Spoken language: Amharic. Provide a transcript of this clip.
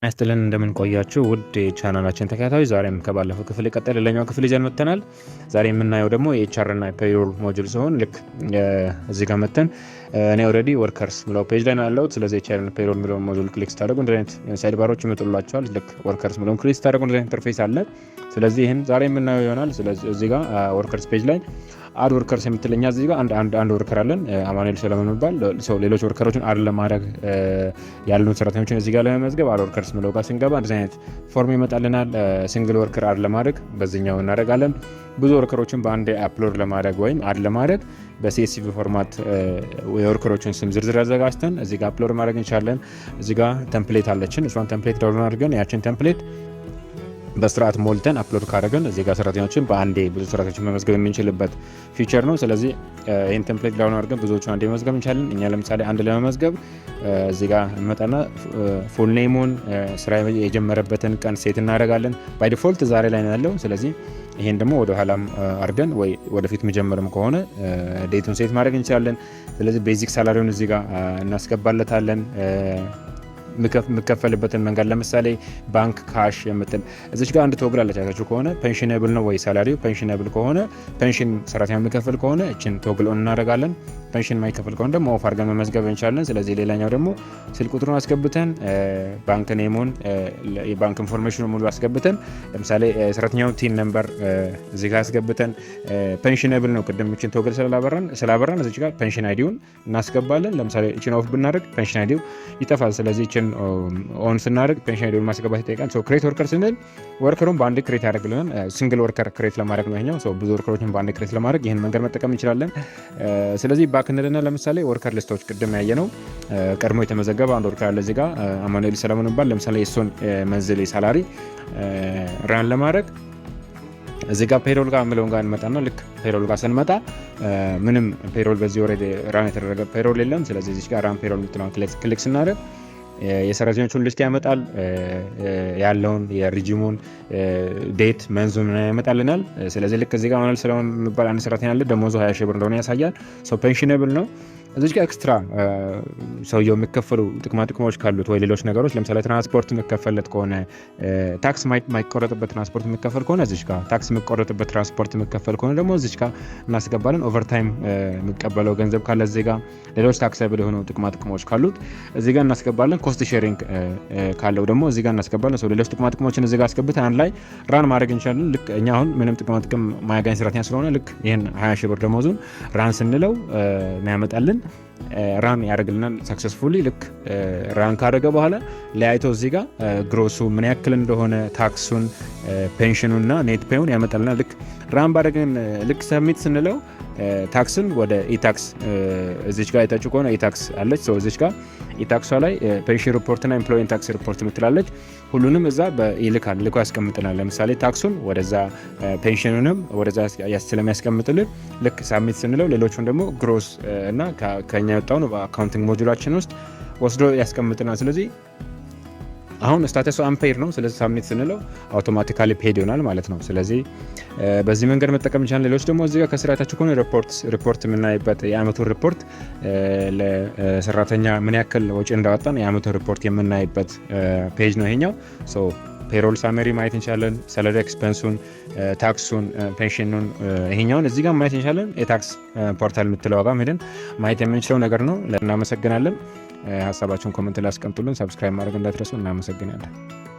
አስተለን እንደምን ቆያችሁ ውድ የቻናላችን ተከታታዮች፣ ዛሬም ከባለፈው ክፍል ቀጣይ ሌላኛው ክፍል ይዘን መጥተናል። ዛሬ የምናየው ደግሞ የኤችአር እና ፔሮል ሞጁል ሲሆን ልክ እዚህ ጋር መጥተን እኔ ኦልሬዲ ወርከርስ ብለው ፔጅ ላይ ነው ያለሁት። ስለዚህ ኤችአር እና ፔሮል ብለው ሞጁል ክሊክ ስታደርጉ እንደዚህ አይነት ሳይድ ባሮች ይመጡላችኋል። ልክ ወርከርስ ብለው ክሊክ ስታደርጉ እንደዚህ አይነት ኢንተርፌስ አለ። ስለዚህ ይሄን ዛሬ የምናየው ይሆናል። ስለዚህ እዚህ ጋር ወርከርስ ፔጅ ላይ አድ ወርከርስ የምትለኛ እዚህ ጋር አንድ ወርከር አለን አማኑኤል ሰለሞን የሚባል ሰው። ሌሎች ወርከሮችን አድ ለማድረግ ያሉን ሰራተኞችን እዚህ ጋር ለመመዝገብ አድ ወርከርስ ምለው ጋር ስንገባ እንደዚህ አይነት ፎርም ይመጣልናል። ሲንግል ወርከር አድ ለማድረግ በዚህኛው እናደርጋለን። ብዙ ወርከሮችን በአንድ አፕሎድ ለማድረግ ወይም አድ ለማድረግ በሲኤስቪ ፎርማት የወርከሮችን ስም ዝርዝር አዘጋጅተን እዚህ ጋር አፕሎድ ማድረግ እንችላለን። እዚህ ጋር ቴምፕሌት አለችን። እሷን ቴምፕሌት ዳውንሎድ አድርገን ያችን ቴምፕሌት በስርዓት ሞልተን አፕሎድ ካደረግን እዚህ ጋር ሰራተኞችን በአንዴ ብዙ ሰራተኞችን መመዝገብ የምንችልበት ፊቸር ነው። ስለዚህ ይህን ቴምፕሌት ዳውንሎድ አድርገን ብዙዎቹን አንዴ መመዝገብ እንችላለን። እኛ ለምሳሌ አንድ ለመመዝገብ እዚህ ጋር እንመጣና ፉል ኔሙን ስራ የጀመረበትን ቀን ሴት እናደርጋለን። ባይ ዲፎልት ዛሬ ላይ ነው ያለው። ስለዚህ ይሄን ደግሞ ወደ ኋላም አድርገን ወይ ወደፊት መጀመርም ከሆነ ዴቱን ሴት ማድረግ እንችላለን። ስለዚህ ቤዚክ ሳላሪውን እዚህ ጋር እናስገባለታለን። የምከፈልበትን መንገድ ለምሳሌ ባንክ ካሽ የምትል እዚች ጋር አንድ ቶግል አለች። አይታችሁ ከሆነ ፔንሽነብል ነው ወይ ሳላሪው ፔንሽነብል ከሆነ ፔንሽን ሰራተኛ የሚከፍል ከሆነ እችን ቶግል ኦን እናደርጋለን። ፔንሽን የማይከፍል ከሆነ ደግሞ ኦፍ አድርገን መመዝገብ እንችላለን። ስለዚህ ሌላኛው ደግሞ ስልክ ቁጥሩን አስገብተን ባንክ ኔሙን የባንክ ኢንፎርሜሽኑን ሙሉ አስገብተን ለምሳሌ ሰራተኛውን ቲን ነምበር እዚህ ጋር አስገብተን ፔንሽነብል ነው ቅድም እችን ቶግል ስላበራን እዚች ጋር ፔንሽን አይዲውን እናስገባለን። ለምሳሌ እችን ኦፍ ብናደርግ ፔንሽን አይዲው ይጠፋል። ስለዚህ እችን ኦን ስናደርግ ፔንሽን አይዲውን ማስገባት ይጠይቃል። ሶ ክሬት ወርከር ስንል ወርከሩን በአንድ ክሬት ያደርግልናል። ሲንግል ወርከር ክሬት ለማድረግ ነው ይሄኛው። ሶ ብዙ ወርከሮችን በአንድ ክሬት ለማድረግ ይህን መንገድ መጠቀም እንችላለን። ስለዚህ ባክ እንልና ለምሳሌ ወርከር ሊስቶች ቅድም ያየነው ቀድሞ የተመዘገበ አንድ ወርከር አለ እዚህ ጋር አማኑኤል ሰለሞን ይባል። ለምሳሌ የሱን መንዝል ሳላሪ ራን ለማድረግ እዚህ ጋር ፔሮል ጋር ምለውን ጋር እንመጣና ልክ ፔሮል ጋር ስንመጣ ምንም ፔሮል በዚህ ኦልሬዲ ራን የተደረገ ፔሮል የለም። ስለዚህ እዚህ ጋር ራን ፔሮል ምትለውን ክሊክ ስናደርግ የሰራተኞቹን ሊስት ያመጣል። ያለውን የሪጂሙን ዴት መንዙን ያመጣልናል። ስለዚህ ልክ እዚህ ጋር አማኑኤል ሰለሞን የሚባል አንድ ሰራተኛ አለ። ደሞዙ 20 ሺህ ብር እንደሆነ ያሳያል። ሶ ፔንሽነብል ነው። እዚህ ጋር ኤክስትራ ሰውየው የሚከፈሉ ጥቅማ ጥቅሞች ካሉት ወይ ሌሎች ነገሮች ለምሳሌ ትራንስፖርት የሚከፈልለት ከሆነ ታክስ ማይቆረጥበት ትራንስፖርት የሚከፈል ከሆነ እዚህ ጋር ታክስ የሚቆረጥበት ትራንስፖርት የሚከፈል ከሆነ ደግሞ እዚህ ጋር እናስገባለን። ኦቨርታይም የሚቀበለው ገንዘብ ካለ እዚህ ጋር ሌሎች ታክሳብል የሆኑ ጥቅማ ጥቅሞች ካሉት እዚህ ጋር እናስገባለን። ኮስት ሼሪንግ ካለው ደግሞ እዚህ ጋር እናስገባለን። ሰው ሌሎች ጥቅማ ጥቅሞችን እዚህ ጋር አስገብተን አንድ ላይ ራን ማድረግ እንችላለን። ልክ እኛ አሁን ምንም ጥቅማ ጥቅም ማያገኝ ሰራተኛ ስለሆነ ልክ ይሄን 20 ሺህ ብር ደሞዙን ራን ስንለው የሚያመጣልን ራን ያደርግልናል ሰክሰስፉሊ። ልክ ራን ካደረገ በኋላ ለያይቶ እዚህ ጋር ግሮሱ ምን ያክል እንደሆነ ታክሱን፣ ፔንሽኑን እና ኔት ፔውን ያመጣልናል። ልክ ራን ባደረግን ልክ ሰሚት ስንለው ታክስን ወደ ኢታክስ እዚች ጋር የታችሁ ከሆነ ኢታክስ አለች። ሰው እዚች ጋር ኢታክሷ ላይ ፔንሽን ሪፖርትና ኤምፕሎይን ታክስ ሪፖርት የምትላለች። ሁሉንም እዛ በይልካል ልኮ ያስቀምጥናል። ለምሳሌ ታክሱን ወደዛ ፔንሽኑንም ወደዛ ስለሚያስቀምጥልን ልክ ሳሚት ስንለው ሌሎቹን ደግሞ ግሮስ እና ከኛ የወጣውን በአካውንቲንግ ሞጁላችን ውስጥ ወስዶ ያስቀምጥናል። ስለዚህ አሁን ስታተሱ አንፔድ ነው። ስለዚህ ሳብሚት ስንለው አውቶማቲካሊ ፔድ ይሆናል ማለት ነው። ስለዚህ በዚህ መንገድ መጠቀም ይችላል። ሌሎች ደግሞ እዚህ ጋር ከስራታችሁ ከሆነ ሪፖርት የምናይበት የአመቱን ሪፖርት ለሰራተኛ ምን ያክል ወጪ እንዳወጣን የአመቱን ሪፖርት የምናይበት ፔጅ ነው ይሄኛው። ሶ ፔሮል ሳመሪ ማየት እንችላለን። ሳላሪ ኤክስፔንሱን፣ ታክሱን፣ ፔንሽኑን ይሄኛውን እዚህ ጋር ማየት እንችላለን። የታክስ ፖርታል የምትለው ጋር ሄደን ማየት የምንችለው ነገር ነው። እናመሰግናለን። ሀሳባችሁን ኮሜንት ላይ አስቀምጡልን። ሰብስክራይብ ማድረግ እንዳትረሱ። እናመሰግናለን።